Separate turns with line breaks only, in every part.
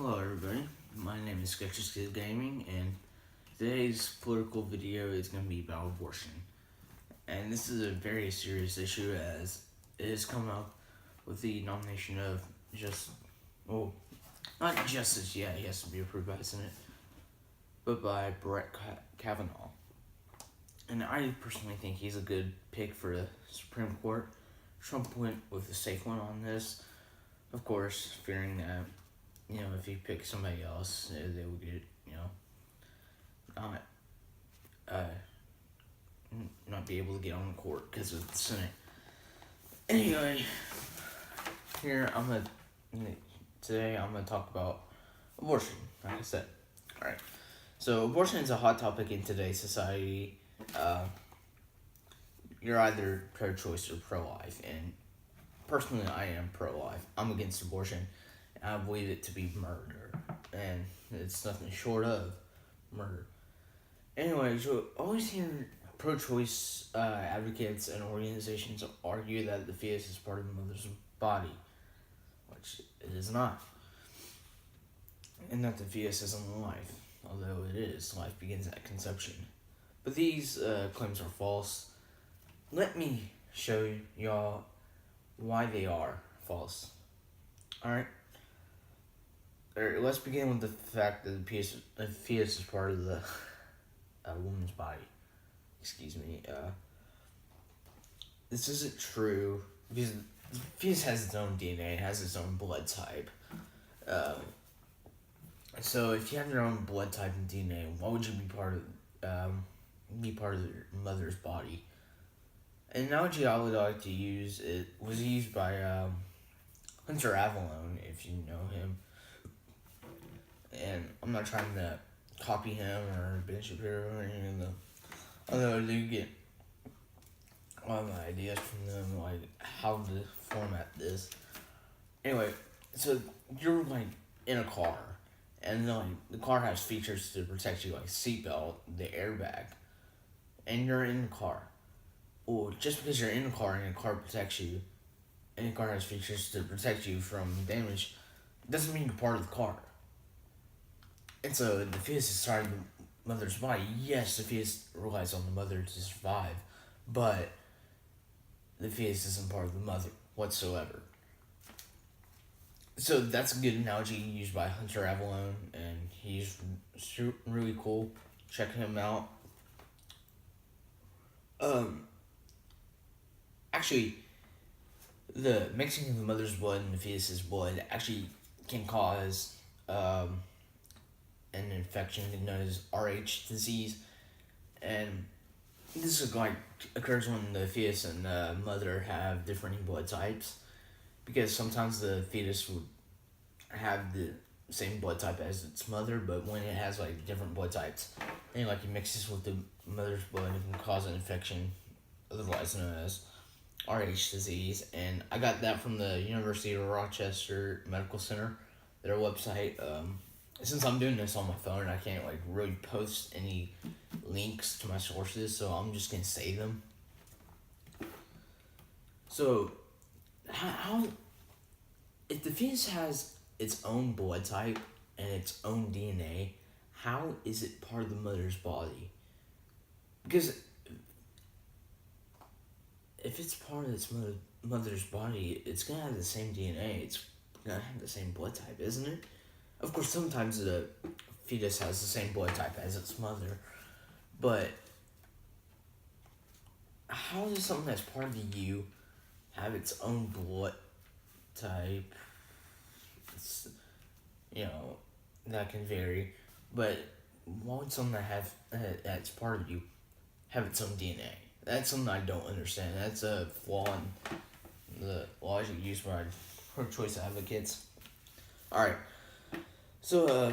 Hello everybody, my name is Sketches Kid Gaming, and today's political video is going to be about abortion. And this is a very serious issue as it has come up with the nomination of not Justice yet, he has to be approved by the Senate, but by Brett Kavanaugh. And I personally think he's a good pick for the Supreme Court. Trump went with the safe one on this, of course, fearing that if he picks somebody else, they will get, not, uh, not be able to get on the court because of the Senate. Anyway, today I'm gonna talk about abortion, like I said. Alright, so abortion is a hot topic in today's society. You're either pro-choice or pro-life, and personally I am pro-life. I'm against abortion. I believe it to be murder, and it's nothing short of murder. Anyway, so always hear pro-choice advocates and organizations argue that the fetus is part of the mother's body, which it is not, and that the fetus isn't life, although it is. Life begins at conception. But these claims are false. Let me show y'all why they are false. Alright? Let's begin with the fact that the fetus is part of the woman's body. Excuse me. This isn't true because the fetus has its own DNA. It has its own blood type. So if you have your own blood type and DNA, why would you be part of your mother's body? An analogy I would like to use was used by Hunter Avallone, if you know him. And I'm not trying to copy him or Ben Shapiro or anything, although I do get a lot of my ideas from them, like how to format this. Anyway, so you're like in a car, and the car has features to protect you, like seatbelt, the airbag, and you're in the car. Well, just because you're in the car and the car protects you, and the car has features to protect you from damage, doesn't mean you're part of the car. And so the fetus is part of the mother's body. Yes, the fetus relies on the mother to survive, but the fetus isn't part of the mother whatsoever. So that's a good analogy used by Hunter Avallone, and he's really cool. Check him out. Actually, the mixing of the mother's blood and the fetus's blood actually can cause an infection known as Rh disease, and this is occurs when the fetus and the mother have different blood types, because sometimes the fetus would have the same blood type as its mother, but when it has different blood types and it mixes with the mother's blood, it can cause an infection, otherwise known as Rh disease. And I got that from the University of Rochester Medical Center, their website. Since I'm doing this on my phone, I can't really post any links to my sources, so I'm just gonna say them. So, how if the fetus has its own blood type and its own DNA, how is it part of the mother's body? Because if it's part of its mother's body, it's gonna have the same DNA. It's gonna have the same blood type, isn't it? Of course, sometimes the fetus has the same blood type as its mother, but how does something that's part of you have its own blood type? It's, that can vary, but why would something that's part of you have its own DNA? That's something I don't understand. That's a flaw in the logic used by pro-choice advocates. Alright. So,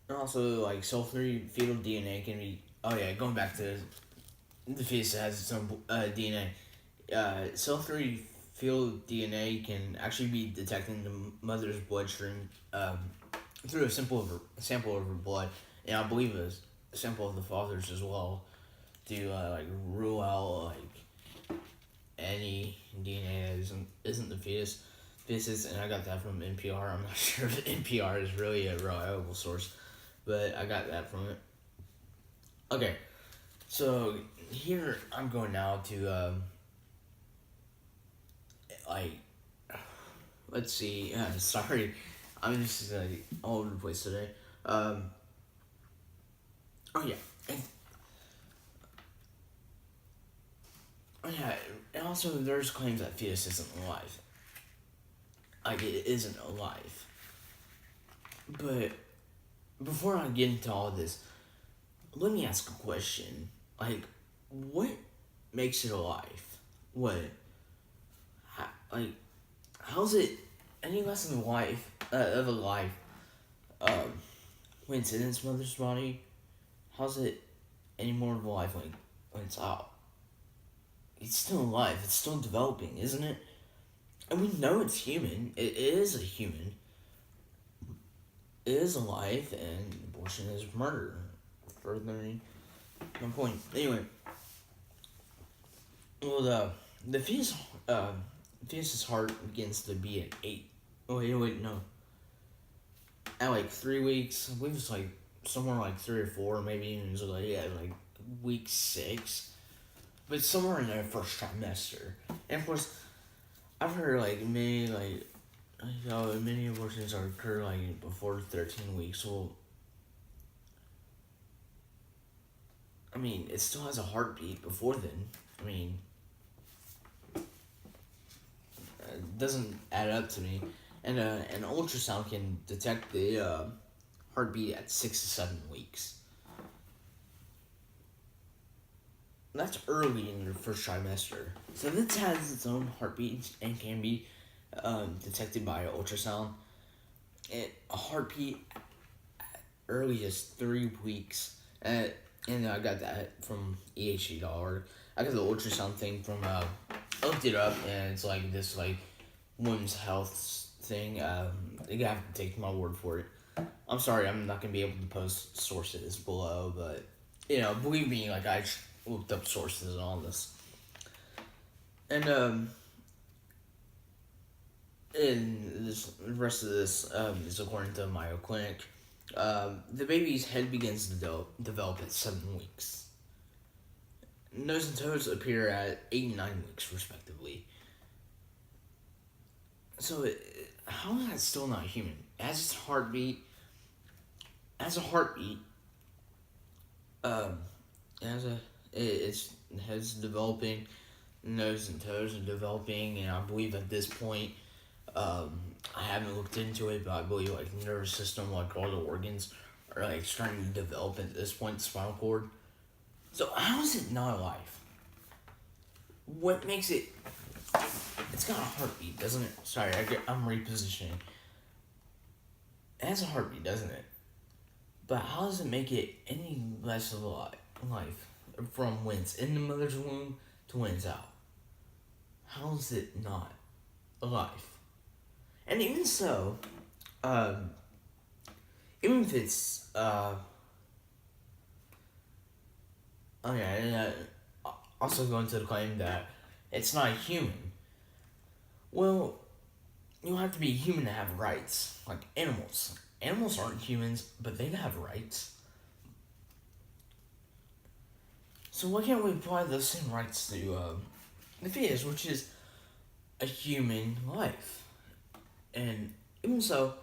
also, cell-free fetal DNA can be, going back to the fetus has its own DNA. Cell-free fetal DNA can actually be detected in the mother's bloodstream through a sample of her blood, and I believe a sample of the father's as well, to rule out any DNA that isn't the fetus. This is, and I got that from NPR. I'm not sure if NPR is really a reliable source, but I got that from it. Okay, so here I'm going now to like, let's see. Sorry, I'm just all over the place today. Oh yeah, and, oh yeah, and also there's claims that fetus isn't alive. Like it isn't alive. But before I get into all this, let me ask a question. Like, what makes it alive? What? Like, how's it any less than life of a life? Um, when it's in its mother's body, how's it any more of a life when it's out? It's still alive. It's still developing, isn't it? And we know it's human. It is a human. It is alive, and abortion is murder. Furthering my point. Anyway, well, the fetus's heart begins to beat at 8. Oh wait, no. At like 3 weeks, I believe it's like somewhere like 3 or 4, maybe even like week 6, but somewhere in the first trimester. And of course, I've heard like many abortions occur like before 13 weeks. Well, I mean, it still has a heartbeat before then. I mean, it doesn't add up to me. And an ultrasound can detect the heartbeat at 6 to 7 weeks. That's early in the first trimester. So this has its own heartbeat and can be detected by ultrasound. A heartbeat early as 3 weeks. And I got that from EHE.org. I got the ultrasound thing from I looked it up, and it's like this like women's health thing. You have to take my word for it. I'm sorry, I'm not gonna be able to post sources below, but believe me, like I looked up sources and all this. And the rest of this is according to Mayo Clinic. The baby's head begins to develop at 7 weeks. Nose and toes appear at 8 and 9 weeks, respectively. So, how is that still not human? It has its heartbeat. As a heartbeat. Its head's developing. Nose and toes are developing, and I believe at this point, I haven't looked into it, but I believe like the nervous system, like all the organs, are like starting to develop at this point. The spinal cord. So how is it not alive? What makes it? It's got a heartbeat, doesn't it? Sorry, I'm repositioning. It has a heartbeat, doesn't it? But how does it make it any less of a life from when it's in the mother's womb to when it's out? How is it not alive? And even so, even if it's also going to the claim that it's not human. Well, you don't have to be human to have rights, like animals. Animals aren't humans, but they have rights. So why can't we apply those same rights to the fetus, which is a human life? And even so,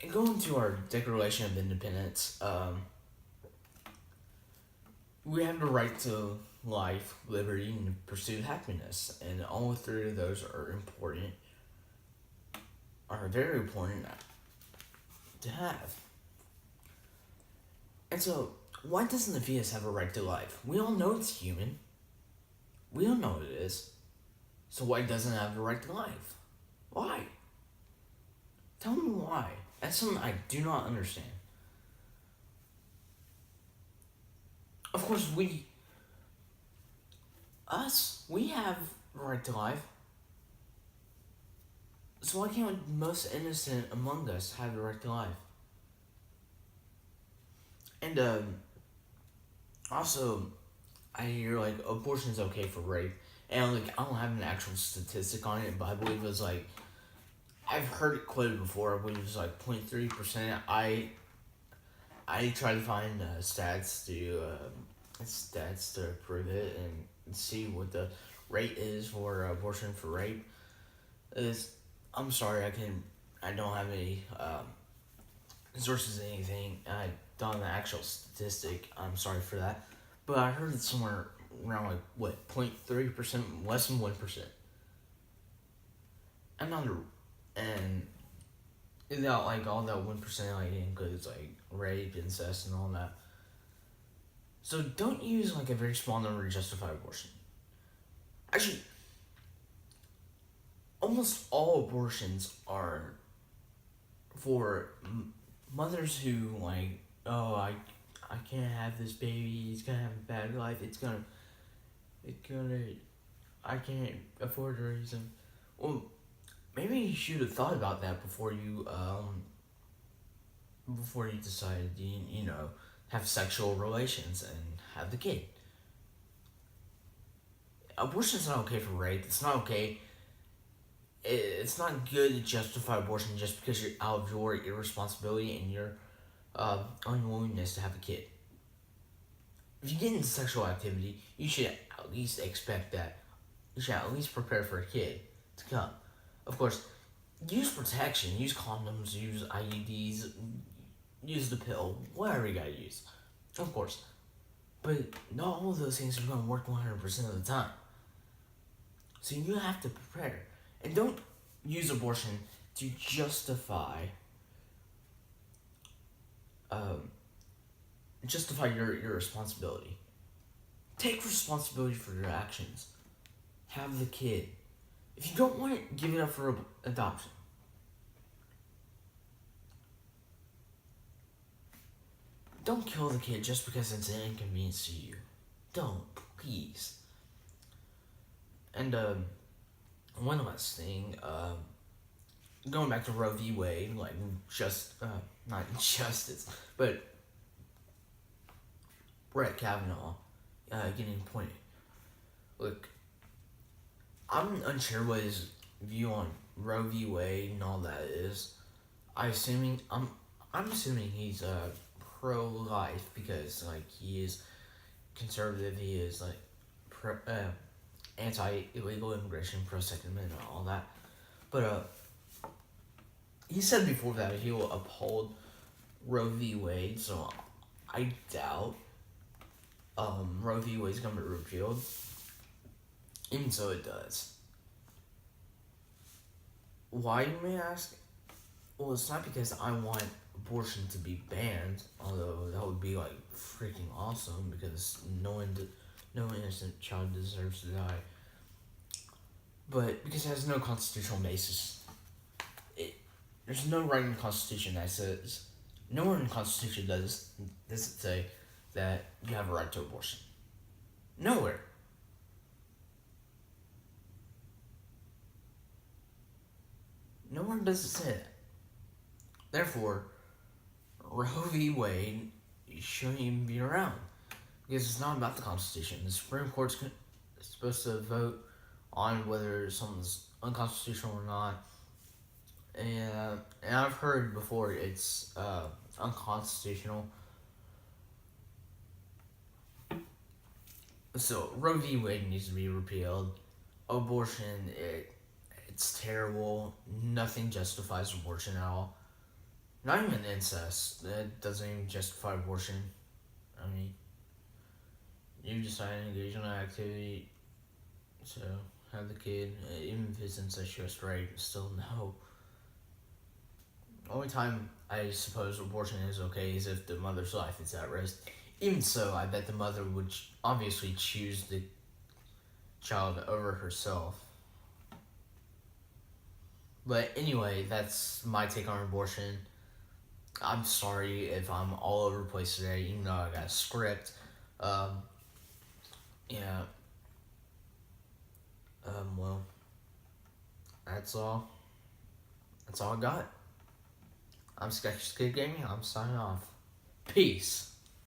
going to our Declaration of Independence, we have the right to life, liberty, and pursuit of happiness, and all three of those are very important to have. And so, why doesn't the fetus have a right to life? We all know it's human. We all know what it is. So why doesn't it have the right to life? Why? Tell me why. That's something I do not understand. Of course, we have the right to life. So why can't the most innocent among us have the right to life? And also, I hear like abortion's okay for rape, and like I don't have an actual statistic on it, but I believe it was like I've heard it quoted before. I believe it was like 0.3%. I try to find stats to prove it and see what the rate is for abortion for rape. Is I'm sorry I don't have any sources of anything. I don't have an actual statistic. I'm sorry for that, but I heard it's somewhere around like what 0.3%, less than 1%. I'm not and without like all that 1% like includes like rape, incest, and all that. So don't use like a very small number to justify abortion. Actually, almost all abortions are for mothers who like, oh, I can't have this baby. He's gonna have a bad life. It's gonna. I can't afford to raise him. Well, maybe you should have thought about that before you decided you know have sexual relations and have the kid. Abortion's not okay for rape. It's not okay. It's not good to justify abortion just because you're out of your irresponsibility and your unwillingness to have a kid. If you get into sexual activity, you should at least expect that. You should at least prepare for a kid to come. Of course, use protection, use condoms, use IUDs, use the pill, whatever you gotta use. Of course. But not all of those things are gonna work 100% of the time. So you have to prepare. And don't use abortion to um, justify your responsibility. Take responsibility for your actions. Have the kid. If you don't want it, give it up for adoption. Don't kill the kid just because it's an inconvenience to you. Don't, please. And one last thing, going back to Roe v. Wade, like not justice, but Brett Kavanaugh getting appointed. Look, I'm unsure what his view on Roe v. Wade and all that is. I'm assuming he's pro-life because like he is conservative. He is like anti-illegal immigration, pro-Second Amendment, and all that. But he said before that he will uphold Roe v. Wade, so I doubt Roe v. Wade is going to be repealed. Even so, it does. Why, you may ask? Well, it's not because I want abortion to be banned, although that would be like freaking awesome because no innocent child deserves to die. But because it has no constitutional basis. There's no right in the Constitution that says, nowhere in the Constitution does it say that you have a right to abortion. Nowhere. Nowhere does it say that. Therefore, Roe v. Wade shouldn't even be around because it's not about the Constitution. The Supreme Court's supposed to vote on whether something's unconstitutional or not. And I've heard before it's unconstitutional. So Roe v. Wade needs to be repealed. Abortion, it's terrible. Nothing justifies abortion at all. Not even incest. That doesn't even justify abortion. I mean, you decide to engage in an activity, so have the kid. Even if it's incestuous rape, still no. Only time I suppose abortion is okay is if the mother's life is at risk. Even so, I bet the mother would obviously choose the child over herself. But anyway, that's my take on abortion. I'm sorry if I'm all over the place today, even though I got a script. Yeah. Well, that's all. That's all I got. I'm Sketch Skid Gaming. I'm signing off. Peace.